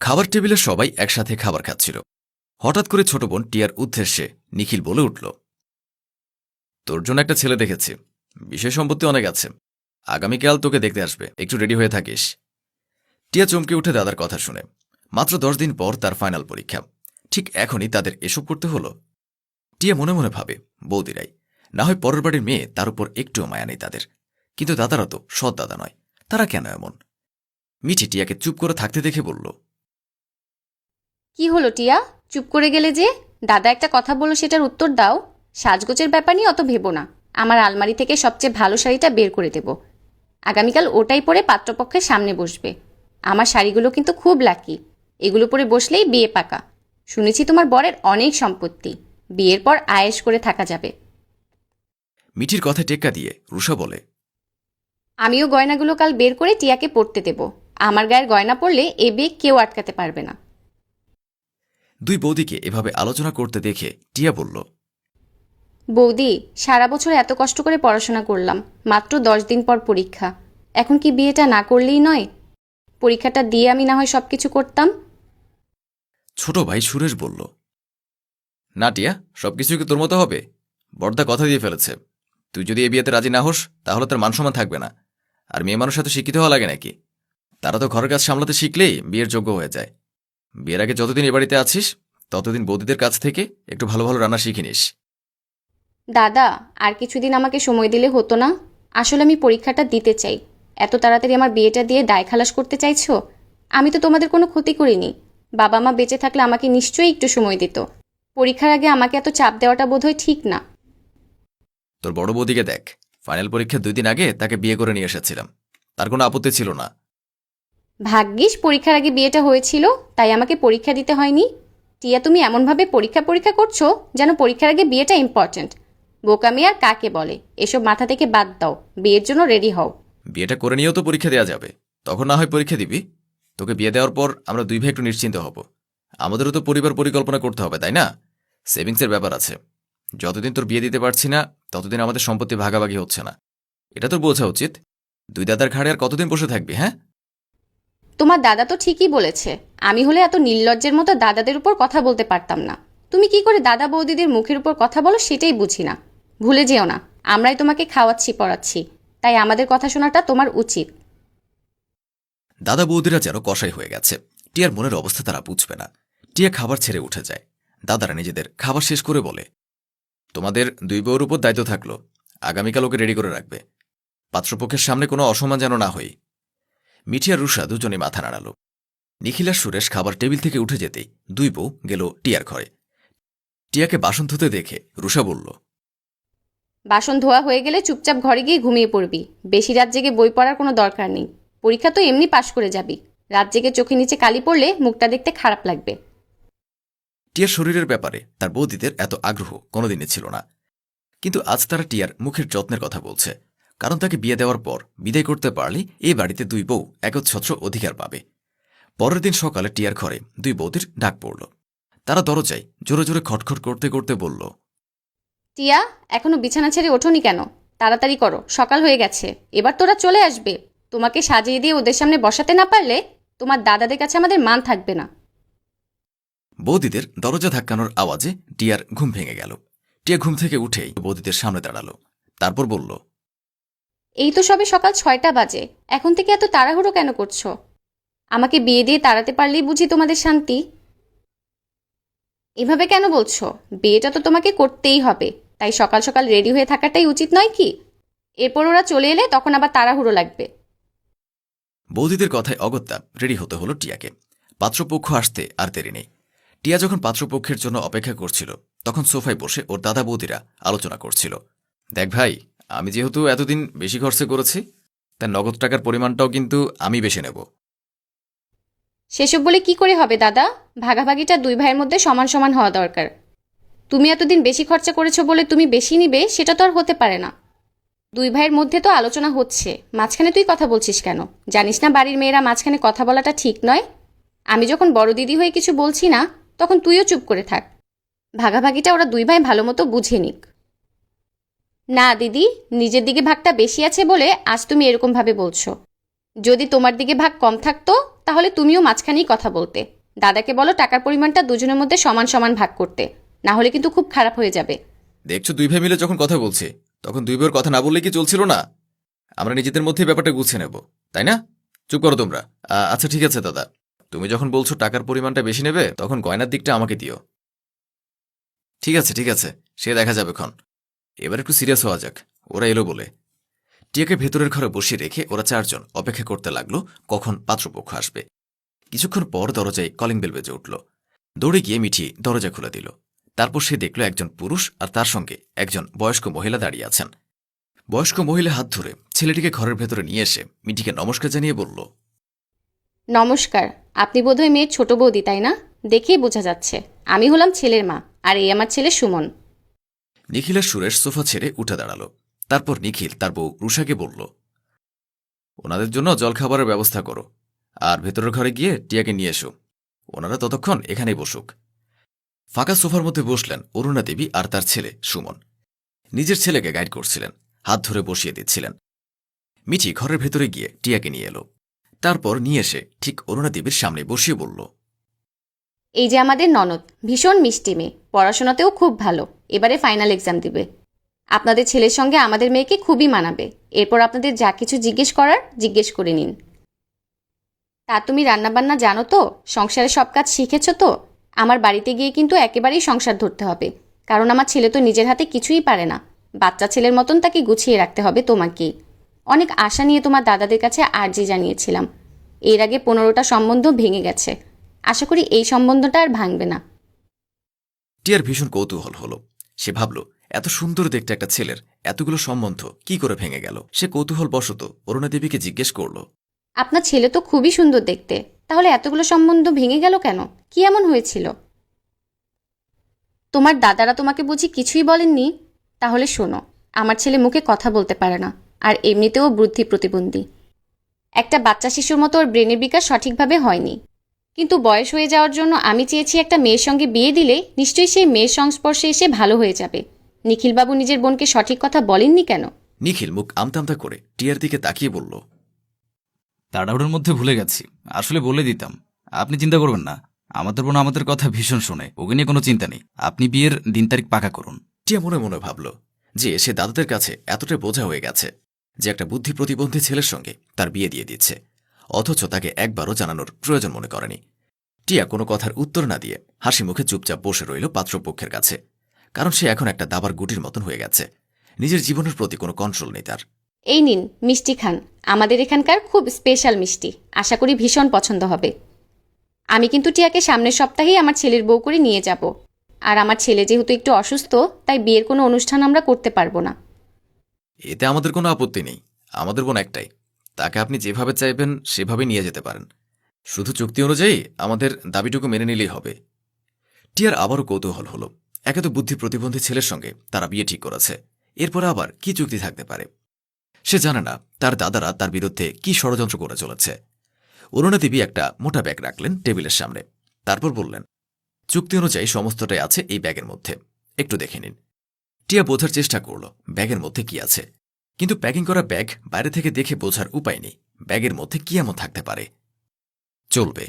খাবার টেবিলে সবাই একসাথে খাবার খাচ্ছিল। হঠাৎ করে ছোট বোন টিয়ার উদ্দেশ্যে নিখিল বলে উঠল, তোর জন্য একটা ছেলে দেখেছি, বিষয় সম্পত্তি অনেক আছে, আগামীকাল তোকে দেখতে আসবে, একটু রেডি হয়ে থাকিস। টিয়া চমকে উঠে দাদার কথা শুনে। মাত্র 10 দিন পর তার ফাইনাল পরীক্ষা, ঠিক এখনই তাদের এসব করতে হলো। টিয়া মনে মনে ভাবে, বৌদিরাই না হয় পরের বাড়ির মেয়ে, তার উপর একটুও মায়া নেই তাদের। কিন্তু দাদারা তো সৎ দাদা নয়, তারা কেন এমন? মিঠি টিয়াকে চুপ করে থাকতে দেখে বলল, কি হলো টিয়া, চুপ করে গেলে যে? দাদা একটা কথা বললো, সেটার উত্তর দাও। সাজগোজের ব্যাপার নিয়ে অত ভেবো না। আমার আলমারি থেকে সবচেয়ে ভালো শাড়িটা বের করে দেব। আগামীকাল ওটাই পরে পাত্রপক্ষের সামনে বসবে। আমার শাড়িগুলো কিন্তু খুব লাকি, এগুলো পরে বসলেই বিয়ে পাকা। শুনেছি তোমার বরের অনেক সম্পত্তি, বিয়ের পর আয়েশ করে থাকা যাবে। মিঠির কথায় টেক্কা দিয়ে রুষা বলে, আমিও গয়নাগুলো কাল বের করে টিয়াকে পরতে দেব। আমার গায়ের গয়না পরলে এ বিয়ে কেউ আটকাতে পারবে না। দুই বৌদিকে এভাবে আলোচনা করতে দেখে টিয়া বলল, বৌদি, সারা বছর এত কষ্ট করে পড়াশোনা করলাম, মাত্র 10 দিন পর পরীক্ষা। এখন কি বিয়েটা না করলেই নয়? পরীক্ষাটা দিয়ে আমি না হয় সবকিছু করতাম। ছোট ভাই সুরেশ বলল, না টিয়া, সবকিছু কি তোর মতো হবে? বড়দা কথা দিয়ে ফেলেছে, তুই যদি এই বিয়েতে রাজি না হোস তাহলে তার মানসম্মান থাকবে না। আর মেয়ে মানুষ এত শিক্ষিত হওয়া লাগে নাকি? তারা তো ঘরের কাজ সামলাতে শিখলেই বিয়ের যোগ্য হয়ে যায়। বিয়ের আগে যতদিন এ বাড়িতে আছিস ততদিন বৌদিদের কাছ থেকে একটু ভালো ভালো রান্না শিখে নিস। দাদা, আর কিছুদিন আমাকে সময় দিলে হতো না? আসলে আমি পরীক্ষাটা দিতে চাই। এত তাড়াতাড়ি আমার বিয়েটা দিয়ে দায় খালাস করতে চাইছো? আমি তো তোমাদের কোনো ক্ষতি করিনি। বাবা মা বেঁচে থাকলে আমাকে নিশ্চয়ই একটু সময় দিত। পরীক্ষার আগে আমাকে এত চাপ দেওয়াটা বোধহয় ঠিক না। তোর বড় বৌদিকে দেখ, ফাইনাল পরীক্ষার 2 দিন আগে তাকে বিয়ে করে নিয়ে এসেছিলাম, তার কোনো আপত্তি ছিল না। ভাগ্যিস পরীক্ষার আগে বিয়েটা হয়েছিল, তাই আমাকে পরীক্ষা দিতে হয়নি। টিয়া, তুমি এমনভাবে পরীক্ষা পরীক্ষা করছো যেন পরীক্ষার আগে বিয়েটা ইম্পর্ট্যান্ট। বোকামি আর কাকে বলে, এসব মাথা থেকে বাদ দাও, বিয়ের জন্য রেডি হও। বিয়েটা করে নিয়েও তো পরীক্ষা দেওয়া যাবে, তখন না হয় পরীক্ষা দিবি। তোকে বিয়ে দেওয়ার পর আমরা 2 ভাই একটু নিশ্চিন্ত হব। আমাদেরও তো পরিবার পরিকল্পনা করতে হবে, তাই না? সেভিংসের ব্যাপার আছে। যতদিন তোর বিয়ে দিতে পারছি না ততদিন আমাদের সম্পত্তি ভাগাভাগি হচ্ছে না। এটা তোর বোঝা উচিত। 2 দাদার ঘাড়ে আর কতদিন বসে থাকবি? হ্যাঁ, তোমার দাদা তো ঠিকই বলেছে। আমি হলে এত নির্লজ্জের মতো দাদাদের উপর কথা বলতে পারতাম না। তুমি কি করে দাদা বৌদিদের মুখের উপর কথা বলো সেটাই বুঝি না। ভুলে যেও না, আমরাই তোমাকে খাওয়াচ্ছি পড়াচ্ছি, তাই আমাদের কথা শোনাটা তোমার উচিত। দাদা বৌদিরা যেন কষাই হয়ে গেছে। টিয়ার মনের অবস্থা তারা বুঝবে না। টিয়া খাবার ছেড়ে উঠে যায়। দাদারা নিজেদের খাবার শেষ করে বলে, তোমাদের 2 বউর উপর দায়িত্ব থাকলো, আগামীকাল ওকে রেডি করে রাখবে। পাত্রপক্ষের সামনে কোনো অসম্মান যেন না হই। মিঠি আর রুষা দুজনে মাথা নাড়াল। নিখিল আর সুরেশ খাবার টেবিল থেকে উঠে যেতেই 2 বউ গেল টিয়ার ঘরে। টিয়াকে বাসন ধুতে দেখে রুষা বলল, বাসন ধোয়া হয়ে গেলে চুপচাপ ঘরে গিয়ে ঘুমিয়ে পড়বি। বেশি রাত জেগে বই পড়ার কোনো দরকার নেই। পরীক্ষা তো এমনি পাশ করে যাবি। রাত জেগে চোখে নিচে কালি পড়লে মুখটা দেখতে খারাপ লাগবে। টিয়ার শরীরের ব্যাপারে তার বৌদিদের এত আগ্রহ কোনোদিনই ছিল না। কিন্তু আজ তারা টিয়ার মুখের যত্নের কথা বলছে, কারণ তাকে বিয়ে দেওয়ার পর বিদায় করতে পারলে এই বাড়িতে 2 বউ একচ্ছত্র অধিকার পাবে। পরের দিন সকালে টিয়ার ঘরে 2 বৌদির ডাক পড়ল। তারা দরজায় জোরে জোরে খটখট করতে করতে বলল, টিয়া, এখনো বিছানা ছেড়ে ওঠোনি কেন? তাড়াতাড়ি করো, সকাল হয়ে গেছে। এবার তোরা চলে আসবে। তোমাকে সাজিয়ে দিয়ে ওদের সামনে বসাতে না পারলে তোমার দাদাদের কাছে আমাদের মান থাকবে না। বৌদিদের দরজা ধাক্কানোর আওয়াজে টিয়ার ঘুম ভেঙে গেল। টিয়া ঘুম থেকে উঠেই বৌদিদের সামনে দাঁড়াল। তারপর বলল, এই তো সবে সকাল 6টা বাজে, এখন থেকে এত তাড়াহুড়ো কেন করছো? আমাকে বিয়ে দিয়ে তাড়াতে পারলেই বুঝি তোমাদের শান্তি? এভাবে কেন বলছো? বিয়েটা তো তোমাকে করতেই হবে, তাই সকাল সকাল রেডি হয়ে থাকাটাই উচিত নয় কি? এরপর ওরা চলে এলে তখন আবার তাড়াহুড়ো লাগবে। বৌদিদের কথায় অগত্যা রেডি হতে হলো টিয়াকে। পাত্রপক্ষ আসতে আর দেরি নেই। টিয়া যখন পাত্রপক্ষের জন্য অপেক্ষা করছিল তখন সোফায় বসে ওর দাদা বৌদিরা আলোচনা করছিল। দেখ ভাই, আমি যেহেতু এতদিন বেশি খরচে করেছি, তার নগদ টাকার পরিমাণটাও কিন্তু আমি বেশি নেব। সেসব বলে কি করে হবে দাদা? ভাগাভাগিটা 2 ভাইয়ের মধ্যে সমান সমান হওয়া দরকার। তুমি এতদিন বেশি খরচা করেছো বলে তুমি বেশি নিবে, সেটা তো আর হতে পারে না। 2 ভাইয়ের মধ্যে তো আলোচনা হচ্ছে, মাঝখানে তুই কথা বলছিস কেন? জানিস না বাড়ির মেয়েরা মাঝখানে কথা বলাটা ঠিক নয়? আমি যখন বড় দিদি হয়ে কিছু বলছি না, তখন তুইও চুপ করে থাক। ভাগাভাগিটা ওরা 2 ভাই ভালো মতো বুঝে নিক। না দিদি, নিজের দিকে ভাগটা বেশি আছে বলে আজ তুমি এরকম ভাবে বলছো। যদি তোমার দিকে ভাগ কম থাকতো তাহলে তুমিও মাঝখানেই কথা বলতে। দাদাকে বলো টাকার পরিমাণটা দুজনের মধ্যে সমান সমান ভাগ করতে, না হলে কিন্তু খুব খারাপ হয়ে যাবে। দেখছো দুই ভাই মিলে যখন কথা বলছি তখন দুই ভাইয়ের কথা না বললে কি চলছিল না? আমরা নিজেদের মধ্যে ব্যাপারটা গুছিয়ে নেব, তাই না? চুপ করো তোমরা। আচ্ছা ঠিক আছে দাদা, তুমি যখন বলছো টাকার পরিমাণটা বেশি নেবে তখন গয়নার দিকটা আমাকে দিও। ঠিক আছে ঠিক আছে, সে দেখা যাবে ক্ষণ। এবার একটু সিরিয়াস হওয়া যাক। ওরা এলো বলে টিয়াকে ভেতরের ঘরে বসিয়ে রেখে ওরা চারজন অপেক্ষা করতে লাগলো কখন পাত্রপক্ষ আসবে। কিছুক্ষণ পর দরজায় কলিং বেল বেজে উঠল। দৌড়ে গিয়ে মিঠি দরজা খুলে দিল। তারপর সে দেখল একজন পুরুষ আর তার সঙ্গে একজন বয়স্ক মহিলা দাঁড়িয়ে আছেন। বয়স্ক মহিলা হাত ধরে ছেলেটিকে ঘরের ভেতরে নিয়ে এসে মিঠিকে নমস্কার জানিয়ে বলল, নমস্কার। আপনি বোধহয় মেয়ের ছোট বৌদি, তাই না? দেখেই বোঝা যাচ্ছে। আমি হলাম ছেলের মা, আর এই আমার ছেলে সুমন। নিখিল আর সুরেশ সোফা ছেড়ে উঠে দাঁড়াল। তারপর নিখিল তার বউ রুষাকে বলল, ওনাদের জন্য জলখাবারের ব্যবস্থা করো, আর ভেতরের ঘরে গিয়ে টিয়াকে নিয়ে এসো। ওনারা ততক্ষণ এখানেই বসুক। ফাঁকা সোফার মধ্যে বসলেন অরুণা দেবী আর তার ছেলে সুমন। নিজের ছেলেকে গাইড করছিলেন, হাত ধরে বসিয়ে দিচ্ছিলেন। মিঠি ঘরের ভেতরে গিয়ে টিয়াকে নিয়ে এলো। তারপর নিয়ে এসে ঠিক অরুণা দেবীর সামনে বসিয়ে বলল, এই যে আমাদের ননদ, ভীষণ মিষ্টি মেয়ে, পড়াশোনাতেও খুব ভালো, এবারে ফাইনাল এক্সাম দিবে। আপনাদের ছেলের সঙ্গে আমাদের মেয়েকে খুবই মানাবে। এরপর আপনাদের যা কিছু জিজ্ঞেস করার জিজ্ঞেস করে নিন। তা তুমি রান্নাবান্না জানো তো? সংসারে সব কাজ শিখেছো তো? আমার বাড়িতে গিয়ে কিন্তু একেবারেই সংসার ধরতে হবে, কারণ আমার ছেলে তো নিজের হাতে কিছুই পারে না। বাচ্চা ছেলের মতন তাকে গুছিয়ে রাখতে হবে তোমাকেই। অনেক আশা নিয়ে তোমার দাদাদের কাছে আর্জি জানিয়েছিলাম। এর আগে 15টা সম্বন্ধ ভেঙে গেছে, আশা করি এই সম্বন্ধটা আর ভাঙবে না। টিয়ার ভীষণ কৌতূহল হল। সে ভাবল, এত সুন্দর দেখতে একটা ছেলের এতগুলো সম্বন্ধ কি করে ভেঙে গেল। সে কৌতূহল বশত অরুণা দেবীকে জিজ্ঞেস করল, আপনার ছেলে তো খুবই সুন্দর দেখতে, তাহলে এতগুলো সম্বন্ধ ভেঙে গেল কেন? কি এমন হয়েছিল? তোমার দাদারা তোমাকে বুঝি কিছুই বলেননি? তাহলে শোনো, আমার ছেলে মুখে কথা বলতে পারে না, আর এমনিতেও বুদ্ধি প্রতিবন্ধী। একটা বাচ্চা শিশুর মতো ওর ব্রেনের বিকাশ সঠিকভাবে হয়নি। কিন্তু বয়স হয়ে যাওয়ার জন্য আমি চেয়েছি একটা মেয়ের সঙ্গে বিয়ে দিলে নিশ্চয়ই সেই মেয়ের সংস্পর্শে এসে ভালো হয়ে যাবে। নিখিলবাবু নিজের বোনকে সঠিক কথা বলেননি কেন? নিখিল মুখ আমতামতা করে টিয়ার দিকে তাকিয়ে বলল, তাড়াহুড়োর মধ্যে ভুলে গেছি, আসলে বলে দিতাম। আপনি চিন্তা করবেন না, আমাদের বোন আমাদের কথা ভীষণ শোনে, ওকে নিয়ে কোনো চিন্তা নেই। আপনি বিয়ের দিন তারিখ পাকা করুন। টিয়া মনে মনে ভাবল যে সে দাদাদের কাছে এতটা বোঝা হয়ে গেছে যে একটা বুদ্ধি প্রতিবন্ধী ছেলের সঙ্গে তার বিয়ে দিয়ে দিচ্ছে, অথচ তাকে একবারও জানানোর প্রয়োজন মনে করেনি। টিয়া কোনো কথার উত্তর না দিয়ে হাসি মুখে চুপচাপ বসে রইল পাত্রপক্ষের কাছে, কারণ সে এখন একটা দাবার গুটির মতন হয়ে গেছে। নিজের জীবনের প্রতি কোনো কন্ট্রোল নেই তার। এই নিন মিষ্টি খান, আমাদের এখানকার খুব স্পেশাল মিষ্টি, আশা করি ভীষণ পছন্দ হবে। আমি কিন্তু টিয়াকে সামনের সপ্তাহেই আমার ছেলের বউ করে নিয়ে যাব। আর আমার ছেলে যেহেতু একটু অসুস্থ, তাই বিয়ের কোনো অনুষ্ঠান আমরা করতে পারবো না। এতে আমাদের কোনো আপত্তি নেই। আমাদের বোন একটাই, তাকে আপনি যেভাবে চাইবেন সেভাবে নিয়ে যেতে পারেন। শুধু চুক্তি অনুযায়ী আমাদের দাবিটুকু মেনে নিলেই হবে। টিয়ার আবারও কৌতূহল হল, একে তো বুদ্ধি প্রতিবন্ধী ছেলের সঙ্গে তারা বিয়ে ঠিক করেছে, এরপরে আবার কি চুক্তি থাকতে পারে। সে জানে না তার দাদারা তার বিরুদ্ধে কি ষড়যন্ত্র করে চলেছে। অরুণা দেবী একটা মোটা ব্যাগ রাখলেন টেবিলের সামনে। তারপর বললেন, চুক্তি অনুযায়ী সমস্তটাই আছে এই ব্যাগের মধ্যে, একটু দেখে নিন। টিয়া বোঝার চেষ্টা করল ব্যাগের মধ্যে কি আছে, কিন্তু প্যাকিং করা ব্যাগ বাইরে থেকে দেখে বোঝার উপায় নেই ব্যাগের মধ্যে কি এমন থাকতে পারে। চলবে,